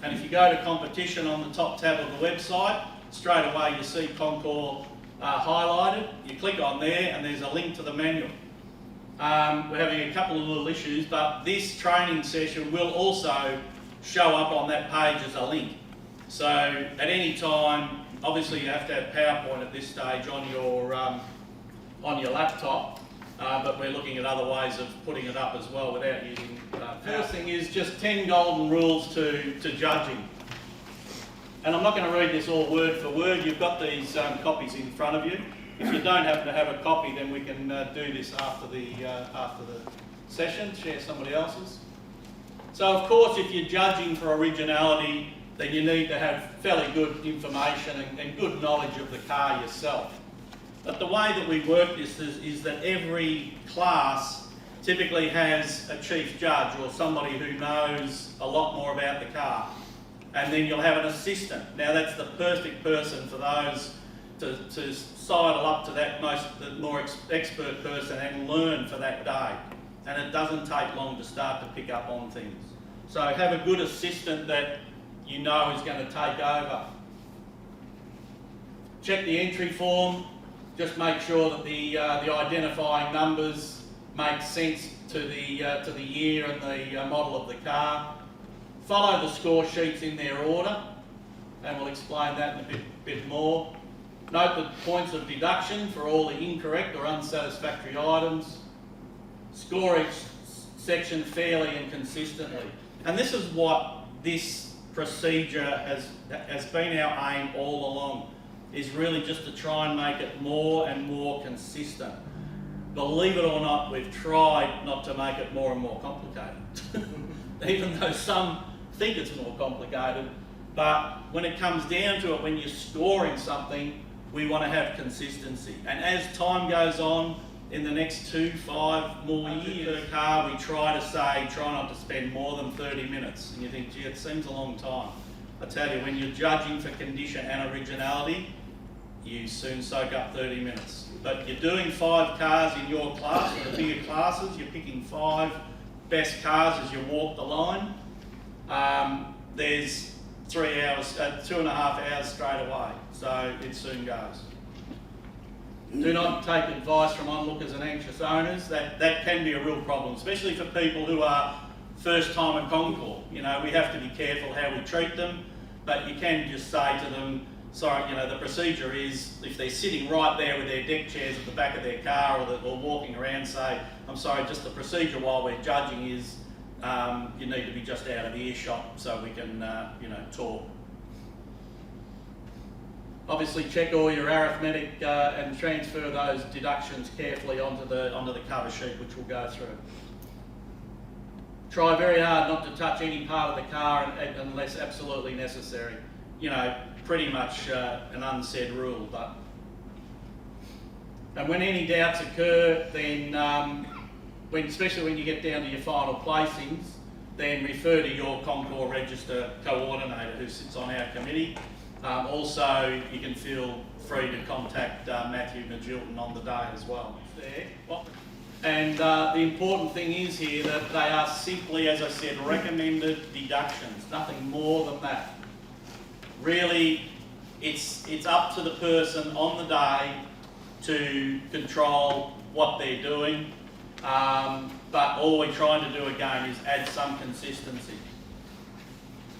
And if you go to competition on the top tab of the website, straight away you see Concours highlighted. You click on there and there's a link to the manual. We're having a couple of little issues, but this training session will also show up on that page as a link. So at any time, obviously you have to have PowerPoint at this stage on your laptop, but we're looking at other ways of putting it up as well without using First thing is just 10 golden rules to judging. And I'm not going to read this all word for word. You've got these copies in front of you. If you don't happen to have a copy, then we can do this after the session, share somebody else's. So of course, if you're judging for originality, then you need to have fairly good information and good knowledge of the car yourself. But the way that we work this is that every class typically has a chief judge or somebody who knows a lot more about the car. And then you'll have an assistant. Now that's the perfect person for those to sidle up to the more expert person and learn for that day. And it doesn't take long to start to pick up on things. So have a good assistant that you know is going to take over. Check the entry form. Just make sure that the identifying numbers make sense to the year and the model of the car. Follow the score sheets in their order, and we'll explain that in a bit more. Note the points of deduction for all the incorrect or unsatisfactory items. Score each section fairly and consistently. And this is what this procedure has been our aim all along, is really just to try and make it more and more consistent. Believe it or not, we've tried not to make it more and more complicated. Even though some think it's more complicated, but when it comes down to it, when you're scoring something, we want to have consistency. And as time goes on, in the next 2-5 more years per car, we try not to spend more than 30 minutes. And you think, gee, it seems a long time. I tell you, when you're judging for condition and originality, you soon soak up 30 minutes. But you're doing 5 cars in your class, in the bigger classes, you're picking 5 best cars as you walk the line. There's 3 hours, 2.5 hours straight away, so it soon goes. Do not take advice from onlookers and anxious owners. That can be a real problem, especially for people who are first time at Concours. You know, we have to be careful how we treat them, but you can just say to them, sorry, you know, the procedure is, if they're sitting right there with their deck chairs at the back of their car or walking around, say, I'm sorry, just the procedure while we're judging is you need to be just out of earshot so we can, you know, talk. Obviously check all your arithmetic and transfer those deductions carefully onto the cover sheet, which we'll go through. Try very hard not to touch any part of the car unless absolutely necessary. You know, pretty much an unsaid rule, but. And when any doubts occur, then especially when you get down to your final placings, then refer to your Concours Register coordinator who sits on our committee. Also, you can feel free to contact Matthew Magilton on the day as well. And the important thing is here that they are simply, as I said, recommended deductions, nothing more than that. Really, it's up to the person on the day to control what they're doing, but all we're trying to do again is add some consistency.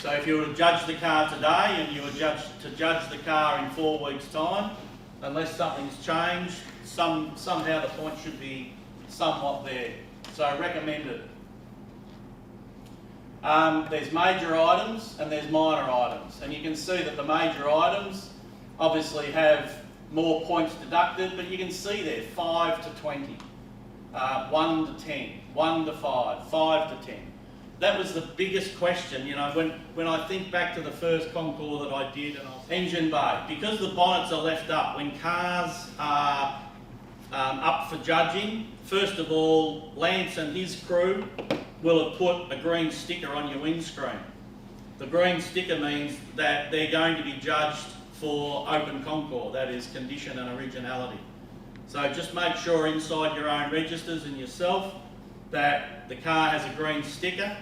So if you were to judge the car today and you were to judge the car in 4 weeks' time, unless something's changed, somehow the point should be somewhat there. So recommended. There's major items and there's minor items, and you can see that the major items obviously have more points deducted, but you can see there 5 to 20, 1 to 10, 1 to 5, 5 to 10. That was the biggest question, you know, when I think back to the first Concours that I did, and engine bay. Because the bonnets are left up, when cars are up for judging, first of all, Lance and his crew will have put a green sticker on your windscreen. The green sticker means that they're going to be judged for open Concours, that is condition and originality. So just make sure inside your own registers and yourself that the car has a green sticker.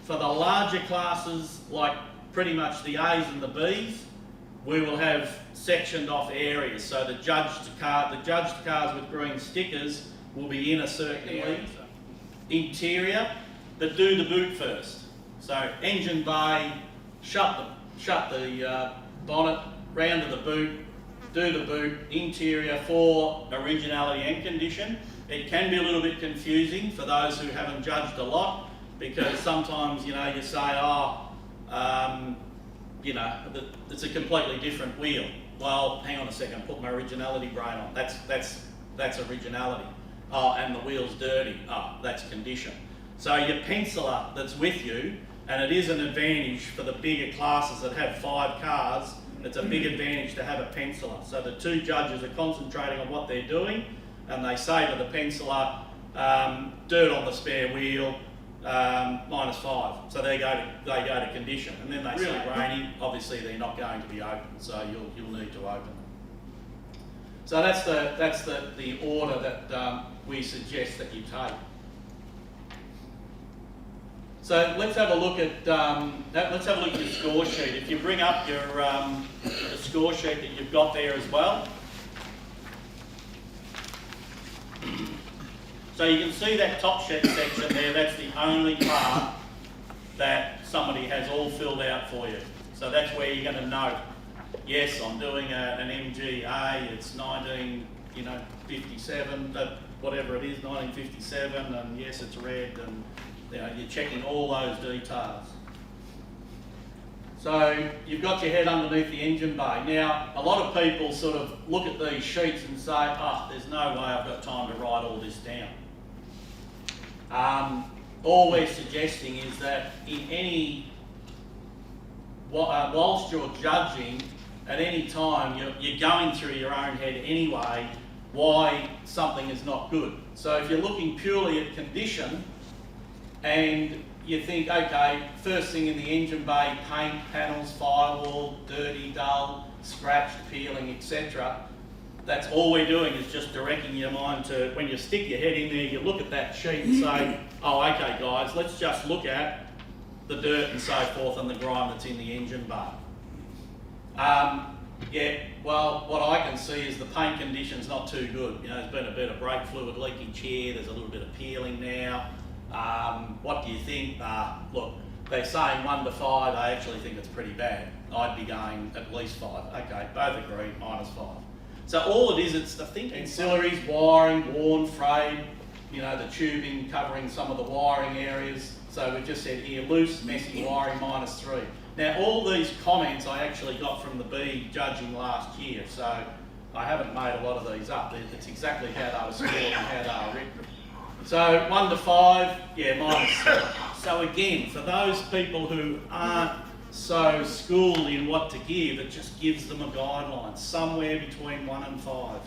For the larger classes, like pretty much the A's and the B's, we will have sectioned off areas. So the judged cars with green stickers will be in a certain area. Interior, but do the boot first. So engine bay, shut the bonnet, round to the boot, do the boot, interior for originality and condition. It can be a little bit confusing for those who haven't judged a lot, because sometimes, you know, you say, you know, it's a completely different wheel. Well, hang on a second, put my originality brain on. That's originality. Oh, and the wheel's dirty. Oh, that's condition. So your penciler that's with you, and it is an advantage for the bigger classes that have 5 cars, it's a big advantage to have a penciler. So the 2 judges are concentrating on what they're doing, and they say to the penciler, dirt on the spare wheel, -5. So they go to condition, and then they say rainy. Obviously, they're not going to be open, so you'll need to open them. So that's the order that we suggest that you take. So let's have a look at your score sheet. If you bring up your the score sheet that you've got there as well. So you can see that top section there, that's the only part that somebody has all filled out for you. So that's where you're going to note, yes, I'm doing an MGA, it's 1957, whatever it is, 1957, and yes, it's red, and you know, you're checking all those details. So you've got your head underneath the engine bay. Now, a lot of people sort of look at these sheets and say, oh, there's no way I've got time to write all this down. All we're suggesting is that whilst you're judging, at any time you're going through your own head anyway why something is not good. So if you're looking purely at condition and you think, okay, first thing in the engine bay, paint, panels, firewall, dirty, dull, scratched, peeling, etc. That's all we're doing is just directing your mind to, when you stick your head in there, you look at that sheet and say, oh, okay guys, let's just look at the dirt and so forth and the grime that's in the engine bay. Yeah, well, what I can see is the paint condition's not too good. You know, there's been a bit of brake fluid leakage here, there's a little bit of peeling now. What do you think? Look, they're saying 1 to 5, I actually think it's pretty bad. I'd be going at least 5. Okay, both agree, -5. So all it is, it's the thinking. Ancillaries, wiring, worn, frayed, you know, the tubing covering some of the wiring areas. So we've just said here, loose, messy wiring, -3. Now all these comments I actually got from the B judging last year, so I haven't made a lot of these up. It's exactly how they were scored and how they were written. So 1 to 5, yeah, -3. So again, for those people who aren't so schooled in what to give, it just gives them a guideline, somewhere between 1 and 5.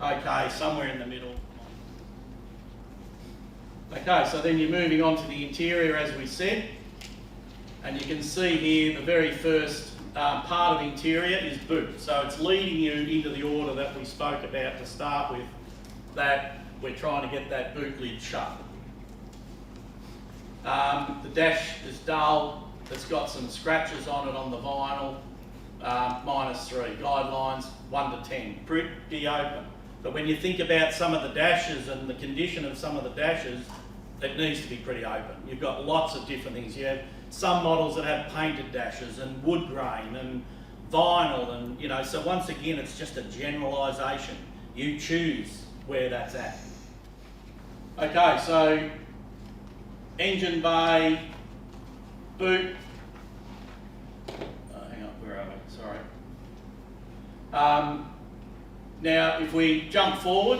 Okay, somewhere in the middle. Okay, so then you're moving on to the interior, as we said, and you can see here the very first part of the interior is boot. So it's leading you into the order that we spoke about to start with, that we're trying to get that boot lid shut. The dash is dull, it's got some scratches on it on the vinyl, -3. Guidelines 1 to 10, pretty open. But when you think about some of the dashes and the condition of some of the dashes, it needs to be pretty open. You've got lots of different things. You have some models that have painted dashes and wood grain and vinyl, and you know, so once again it's just a generalisation. You choose where that's at. Okay, so engine bay, boot. Hang on, where are we? Sorry. Now, if we jump forward,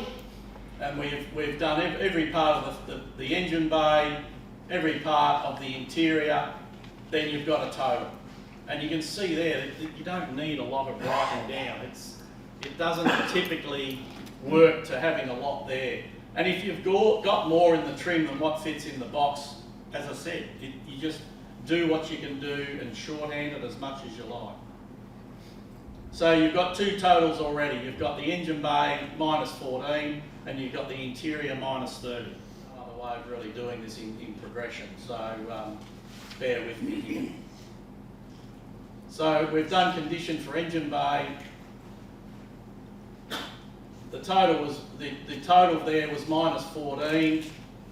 and we've done every part of the engine bay, every part of the interior, then you've got a total. And you can see there that you don't need a lot of writing down. It doesn't typically work to having a lot there. And if you've got more in the trim than what fits in the box, as I said, you just do what you can do and shorthand it as much as you like. So you've got 2 totals already. You've got the engine bay -14 and you've got the interior -30. Another way of really doing this in progression, so bear with me here. So we've done condition for engine bay. The total was the total there was minus 14.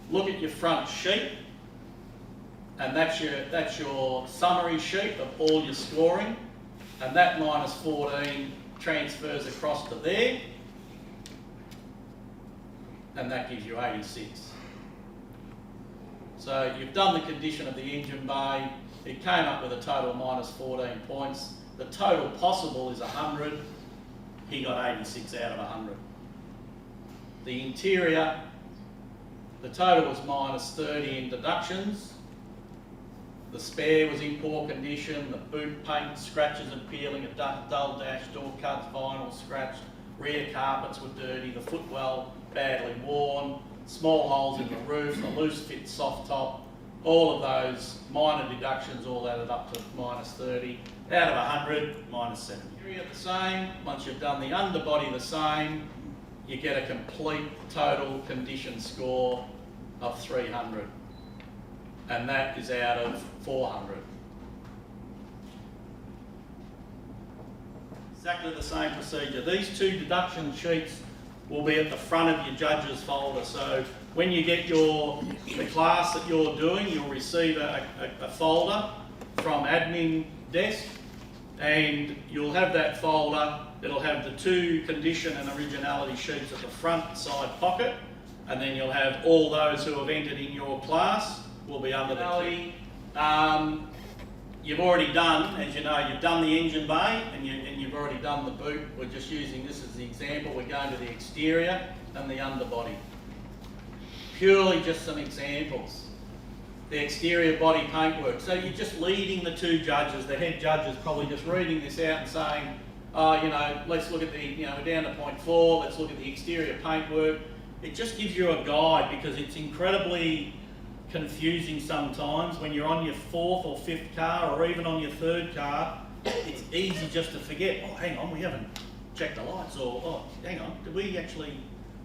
Look at your front sheet, and that's your summary sheet of all your scoring, and that minus 14 transfers across to there, and that gives you 86. So you've done the condition of the engine bay. It came up with a total of minus 14 points. The total possible is 100. He got 86 out of 100. The interior, the total was minus 30 in deductions. The spare was in poor condition. The boot paint, scratches and peeling, a dull dash, door cuts, vinyl scratched, rear carpets were dirty, the footwell badly worn, small holes in the roof, a loose fit soft top. All of those minor deductions all added up to minus 30. Out of 100, minus 70. Interior the same. Once you've done the underbody the same, you get a complete total condition score of 300. And that is out of 400. Exactly the same procedure. These two deduction sheets will be at the front of your judges folder. So when you get the class that you're doing, you'll receive a folder from admin desk, and you'll have that folder. It'll have the two condition and originality sheets at the front side pocket, and then you'll have all those who have entered in your class will be under the key. You've already done, as you know, you've done the engine bay and you've already done the boot. We're just using this as the example. We're going to the exterior and the underbody. Purely just some examples. The exterior body paintwork. So you're just leading the two judges, the head judges probably just reading this out and saying, oh, you know, let's look at the, you know, we're down to point 4, let's look at the exterior paintwork. It just gives you a guide, because it's incredibly confusing sometimes when you're on your 4th or 5th car, or even on your 3rd car. It's easy just to forget, oh, hang on, we haven't checked the lights, or, oh, hang on, did we actually,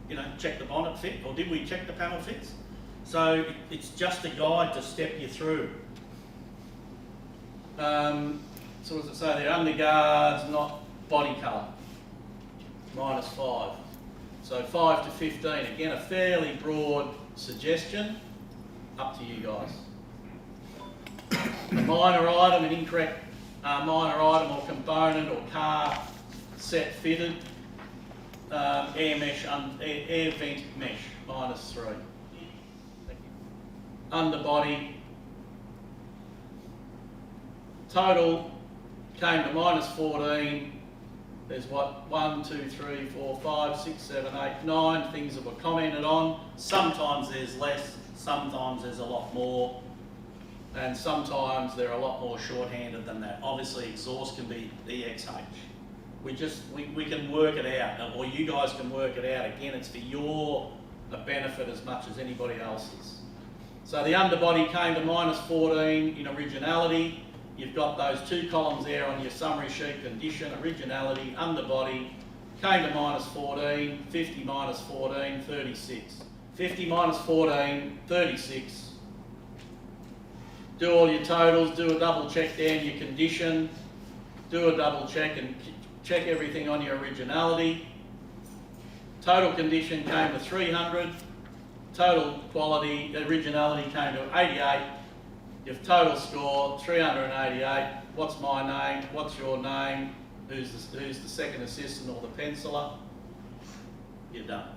you know, check the bonnet fit, or did we check the panel fits? So it's just a guide to step you through. So what does it say there? Underguards, not body colour, minus 5. So 5 to 15, again a fairly broad suggestion, up to you guys. A minor item, an incorrect minor item or component or car set fitted, air vent mesh, minus 3. Underbody, total came to minus 14. There's what, 1, 2, 3, 4, 5, 6, 7, 8, 9 things that were commented on. Sometimes there's less, sometimes there's a lot more, and sometimes they're a lot more shorthanded than that. Obviously exhaust can be EXH. We can work it out, or you guys can work it out. Again, it's for your benefit as much as anybody else's. So the underbody came to minus 14 in originality. You've got those two columns there on your summary sheet: condition, originality, underbody. Came to minus 14, 50 minus 14, 36. 50 minus 14, 36. Do all your totals, do a double check down your condition, do a double check and check everything on your originality. Total condition came to 300. Total quality, originality came to 88. Your total score, 388. What's my name? What's your name? Who's the second assistant or the penciler? You're done.